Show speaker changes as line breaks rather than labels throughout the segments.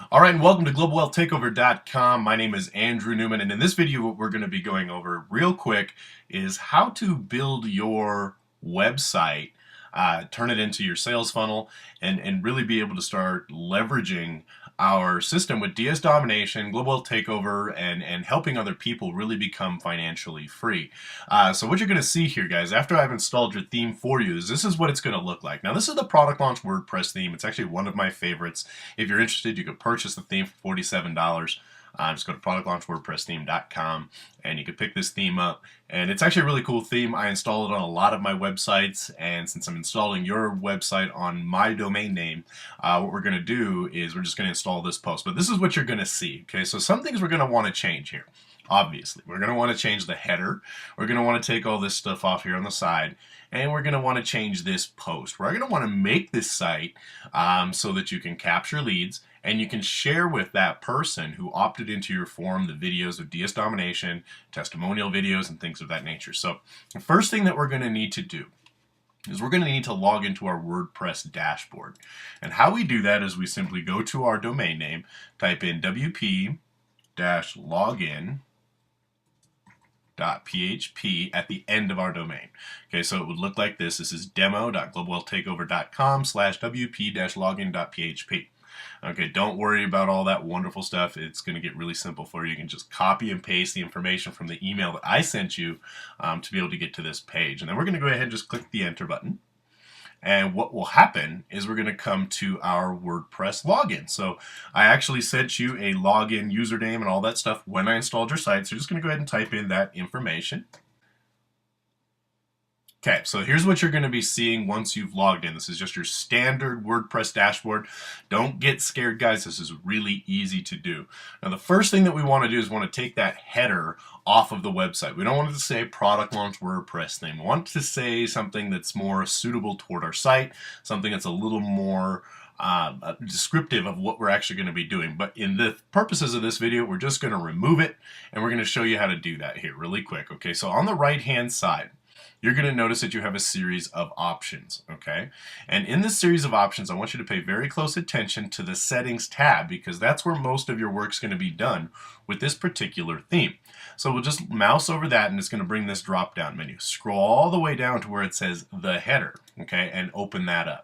All right, and welcome to globalwealthtakeover.com. My name is Andrew Newman, and in this video, what we're going to be going over real quick is how to build your website, turn it into your sales funnel, and really be able to start leveraging our system with DS Domination, Global Wealth Takeover, and helping other people really become financially free. So what you're going to see here, guys, after I've installed your theme for you, is this is what it's going to look like. Now, this is the product launch WordPress theme. It's actually one of my favorites. If you're interested, you can purchase the theme for $47. Just go to productlaunchwordpresstheme.com and you can pick this theme up. And it's actually a really cool theme. I install it on a lot of my websites, and since I'm installing your website on my domain name, what we're going to do is we're just going to install this post. But this is what you're going to see. Okay, so some things we're going to want to change here. Obviously, we're going to want to change the header. We're going to want to take all this stuff off here on the side, and we're going to want to change this post. We're going to want to make this site so that you can capture leads and you can share with that person who opted into your form the videos of DS Domination, testimonial videos, and things of that nature. So the first thing that we're going to need to do is we're going to need to log into our WordPress dashboard. And how we do that is we simply go to our domain name, type in wp-login.php at the end of our domain. Okay, so it would look like this. This is demo.globalwealthtakeover.com/wp-login.php. Okay, don't worry about all that wonderful stuff. It's going to get really simple for you. You can just copy and paste the information from the email that I sent you to be able to get to this page. And then we're going to go ahead and just click the enter button. And what will happen is we're going to come to our WordPress login. So I actually sent you a login username and all that stuff when I installed your site. So you're just going to go ahead and type in that information. Okay, so here's what you're going to be seeing once you've logged in. This is just your standard WordPress dashboard. Don't get scared, guys. This is really easy to do. Now, the first thing that we want to do is want to take that header off of the website. We don't want it to say product launch WordPress thing. We want to say something that's more suitable toward our site, something that's a little more descriptive of what we're actually going to be doing. But in the purposes of this video, we're just going to remove it, and we're going to show you how to do that here really quick. Okay, so on the right-hand side, you're going to notice that you have a series of options, okay? And in this series of options, I want you to pay very close attention to the settings tab, because that's where most of your work's going to be done with this particular theme. So we'll just mouse over that, and it's going to bring this drop-down menu. Scroll all the way down to where it says the header, okay, and open that up.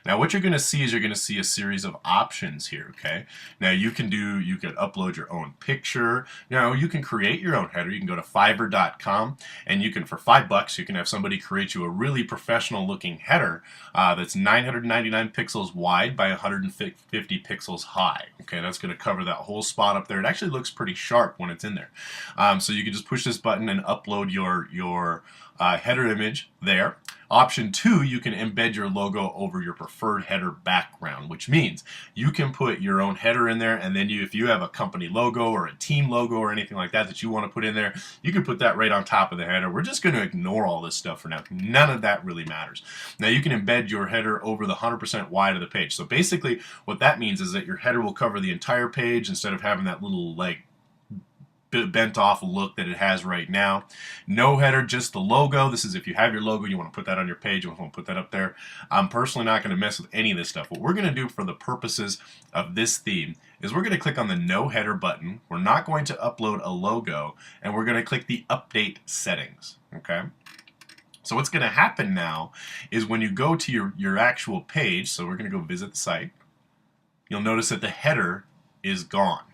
Now what you're going to see is you're going to see a series of options here, okay? Now you can upload your own picture. Now you can create your own header. You can go to fiverr.com and you can, for $5, you can have somebody create you a really professional looking header that's 999 pixels wide by 150 pixels high. Okay, that's going to cover that whole spot up there. It actually looks pretty sharp when it's in there. So you can just push this button and upload your header image there. Option 2, you can embed your logo over your preferred header background, which means you can put your own header in there, and then if you have a company logo or a team logo or anything like that that you want to put in there, you can put that right on top of the header. We're just going to ignore all this stuff for now. None of that really matters. Now you can embed your header over the 100% wide of the page. So basically what that means is that your header will cover the entire page instead of having that little bent off look that it has right now. No header, just the logo. This is if you have your logo, you want to put that on your page, you want to put that up there. I'm personally not going to mess with any of this stuff. What we're going to do for the purposes of this theme is we're going to click on the no header button. We're not going to upload a logo, and we're going to click the update settings, okay? So what's going to happen now is when you go to your actual page, so we're going to go visit the site, you'll notice that the header is gone.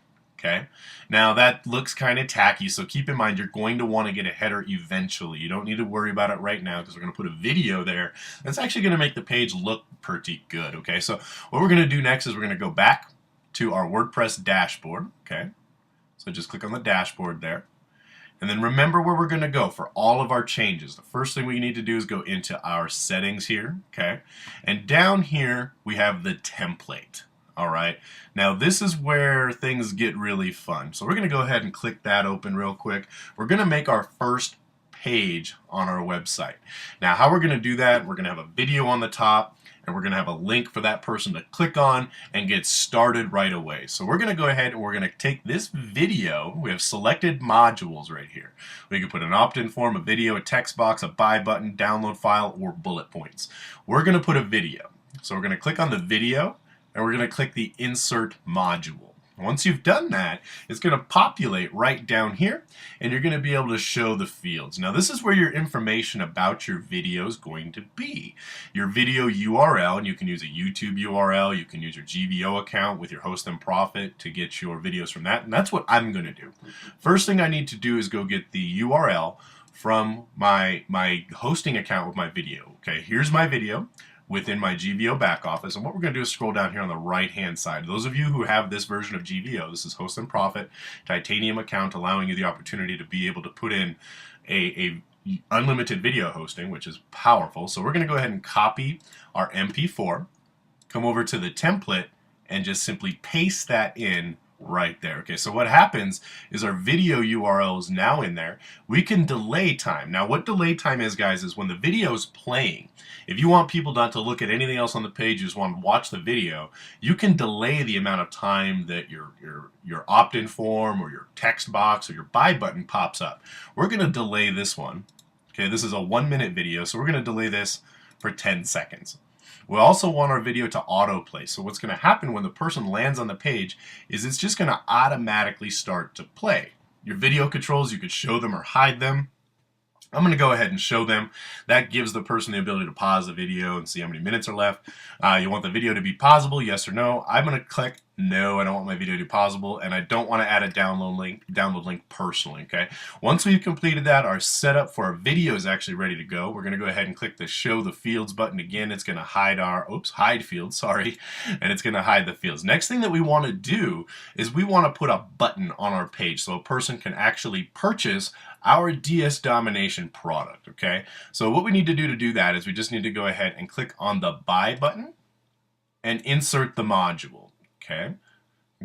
Okay, now that looks kind of tacky, so keep in mind you're going to want to get a header eventually. You don't need to worry about it right now because we're going to put a video there that's actually going to make the page look pretty good. Okay, so what we're going to do next is we're going to go back to our WordPress dashboard. Okay, so just click on the dashboard there. And then remember where we're going to go for all of our changes. The first thing we need to do is go into our settings here. Okay, and down here we have the template. All right, now this is where things get really fun. So we're going to go ahead and click that open real quick. We're going to make our first page on our website. Now how we're going to do that, we're going to have a video on the top, and we're going to have a link for that person to click on and get started right away. So we're going to go ahead and we're going to take this video. We have selected modules right here. We can put an opt-in form, a video, a text box, a buy button, download file, or bullet points. We're going to put a video. So we're going to click on the video, and we're going to click the Insert Module. Once you've done that, it's going to populate right down here, and you're going to be able to show the fields. Now, this is where your information about your video is going to be. Your video URL, and you can use a YouTube URL, you can use your GVO account with your host and profit to get your videos from that, and that's what I'm going to do. First thing I need to do is go get the URL from my hosting account with my video. Okay, here's my video within my GVO back office, and what we're going to do is scroll down here on the right hand side. Those of you who have this version of GVO, this is Host and Profit Titanium account, allowing you the opportunity to be able to put in a unlimited video hosting, which is powerful. So we're going to go ahead and copy our MP4, come over to the template, and just simply paste that in right there. Okay, so what happens is our video URL is now in there. We can delay time. Now, what delay time is, guys, is when the video is playing. If you want people not to look at anything else on the page, you just want to watch the video, you can delay the amount of time that your opt-in form or your text box or your buy button pops up. We're going to delay this one. Okay, this is a 1-minute video, so we're going to delay this for 10 seconds. We also want our video to autoplay. So what's going to happen when the person lands on the page is it's just going to automatically start to play. Your video controls, you could show them or hide them. I'm going to go ahead and show them. That gives the person the ability to pause the video and see how many minutes are left. You want the video to be pausable, yes or no. I'm going to click no, I don't want my video to be pausable, and I don't want to add a download link personally, okay? Once we've completed that, our setup for our video is actually ready to go. We're going to go ahead and click the show the fields button again. It's going to hide our, hide fields, sorry, and it's going to hide the fields. Next thing that we want to do is we want to put a button on our page so a person can actually purchase our DS Domination product, okay? So what we need to do that is we just need to go ahead and click on the buy button and insert the module. Okay,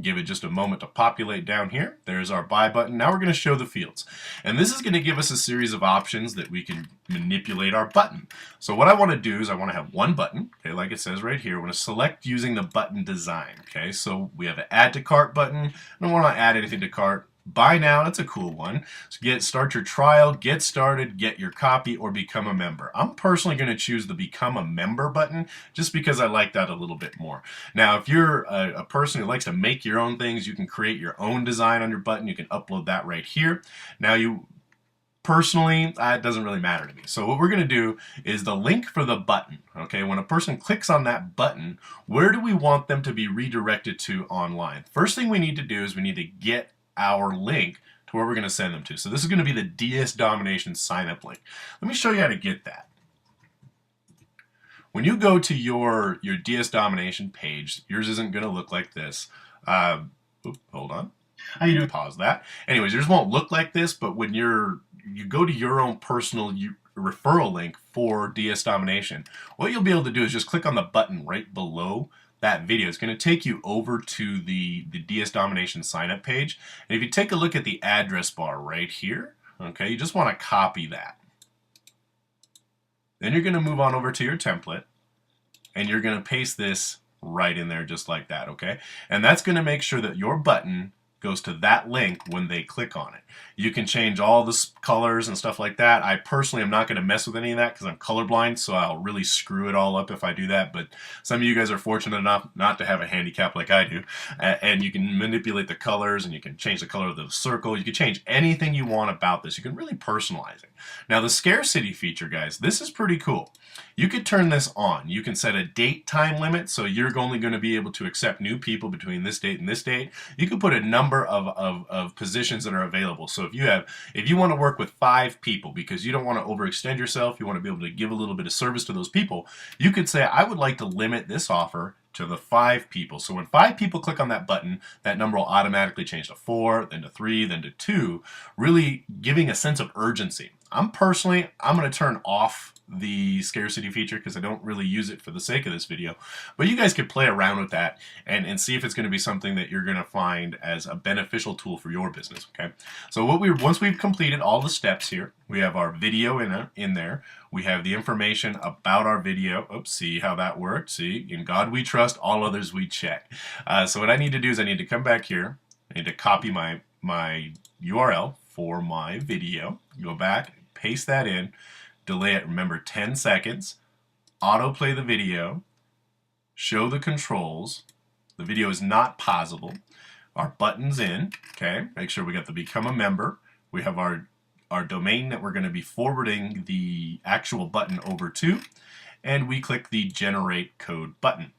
give it just a moment to populate down here. There's our buy button. Now we're going to show the fields. And this is going to give us a series of options that we can manipulate our button. So what I want to do is I want to have one button, okay, like it says right here. I want to select using the button design. Okay, so we have an add to cart button. I don't want to add anything to cart. Buy now, that's a cool one. So start your trial, get started, get your copy, or become a member. I'm personally going to choose the become a member button just because I like that a little bit more. Now, if you're a person who likes to make your own things, you can create your own design on your button. You can upload that right here. Now, personally, it doesn't really matter to me. So what we're going to do is the link for the button. Okay, when a person clicks on that button, where do we want them to be redirected to online? First thing we need to do is we need to get our link to where we're going to send them to. So this is going to be the DS Domination sign up link. Let me show you how to get that. When you go to your DS Domination page, yours isn't going to look like this. Hold on. How you doing? Pause that. Anyways, yours won't look like this, but when you go to your own personal referral link for DS Domination, what you'll be able to do is just click on the button right below that video. It's going to take you over to the DS Domination sign up page. And if you take a look at the address bar right here, okay, you just want to copy that. Then you're going to move on over to your template and you're going to paste this right in there just like that, okay? And that's going to make sure that your button goes to that link when they click on it. You can change all the colors and stuff like that. I personally am not going to mess with any of that because I'm colorblind, so I'll really screw it all up if I do that. But some of you guys are fortunate enough not to have a handicap like I do, and you can manipulate the colors and you can change the color of the circle. You can change anything you want about this. You can really personalize it. Now the scarcity feature, guys, this is pretty cool. You could turn this on. You can set a date time limit, so you're only going to be able to accept new people between this date and this date. You can put a number of positions that are available. So if you want to work with 5 people because you don't want to overextend yourself, you want to be able to give a little bit of service to those people, you could say, I would like to limit this offer to the 5 people. So when 5 people click on that button, that number will automatically change to 4, then to 3, then to 2, really giving a sense of urgency. I'm going to turn off the scarcity feature because I don't really use it for the sake of this video, but you guys could play around with that and see if it's going to be something that you're going to find as a beneficial tool for your business. Okay, so once we've completed all the steps here, we have our video in there. We have the information about our video. Oops, see how that worked. See, in God we trust, all others we check. So what I need to do is I need to come back here. I need to copy my URL for my video. Go back, paste that in. Delay it, remember, 10 seconds, autoplay the video, show the controls. The video is not pausable. our buttons in, okay? Make sure we got the become a member. We have our domain that we're going to be forwarding the actual button over to, and we click the generate code button.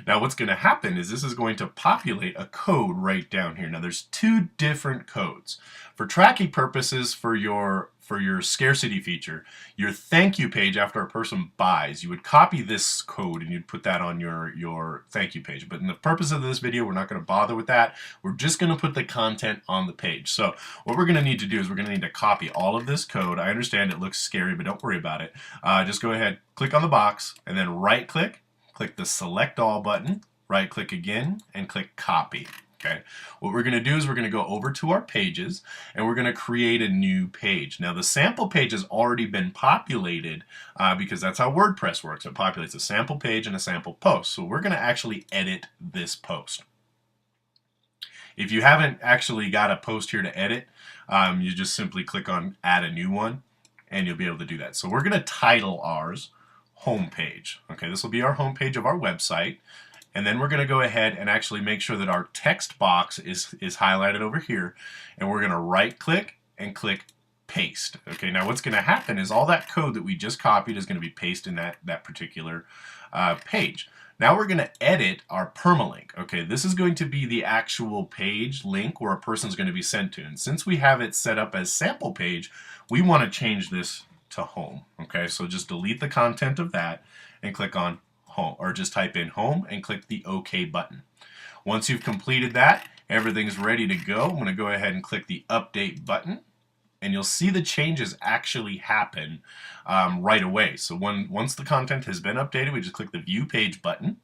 Now what's going to happen is this is going to populate a code right down here. Now there's two different codes. For tracking purposes, for your scarcity feature, your thank you page after a person buys, you would copy this code and you'd put that on your thank you page. But in the purpose of this video, we're not going to bother with that. We're just going to put the content on the page. So what we're going to need to do is we're going to need to copy all of this code. I understand it looks scary, but don't worry about it. Just go ahead, click on the box, and then right click the select all button, right click again, and click copy. Okay. What we're going to do is we're going to go over to our pages and we're going to create a new page. Now the sample page has already been populated because that's how WordPress works. It populates a sample page and a sample post. So we're going to actually edit this post. If you haven't actually got a post here to edit, you just simply click on add a new one and you'll be able to do that. So we're going to title ours homepage. Okay, this will be our homepage of our website. And then we're going to go ahead and actually make sure that our text box is highlighted over here. And we're going to right click and click paste. Okay, now what's going to happen is all that code that we just copied is going to be pasted in that particular page. Now we're going to edit our permalink. Okay, this is going to be the actual page link where a person's going to be sent to. And since we have it set up as sample page, we want to change this to home. Okay, so just delete the content of that and click on home, or just type in home and click the OK button. Once you've completed that, everything's ready to go. I'm going to go ahead and click the update button, and you'll see the changes actually happen right away. So once the content has been updated, we just click the view page button.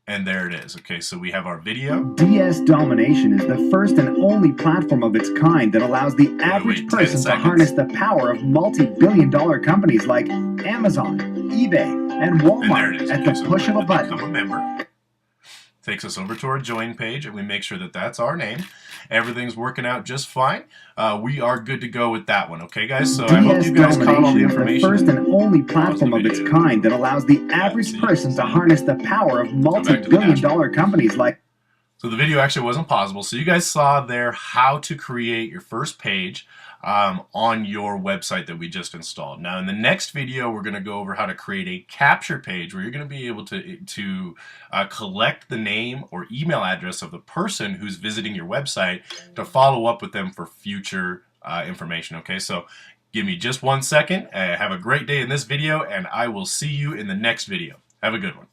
And there it is. Okay, so we have our video.
DS Domination is the first and only platform of its kind that allows the average person to harness the power of multi-billion-dollar companies like Amazon, eBay, and Walmart at the push of a button.
Become a member. Takes us over to our join page, and we make sure that that's our name. Everything's working out just fine. We are good to go with that one, okay, guys? So I hope you guys caught all the information.
The first and only platform of its kind that allows the average person to harness the power of multi-billion-dollar companies like.
So the video actually wasn't pausable. So you guys saw there how to create your first page on your website that we just installed. Now in the next video, we're going to go over how to create a capture page where you're going to be able to collect the name or email address of the person who's visiting your website to follow up with them for future information. Okay, so give me just 1 second. Have a great day in this video, and I will see you in the next video. Have a good one.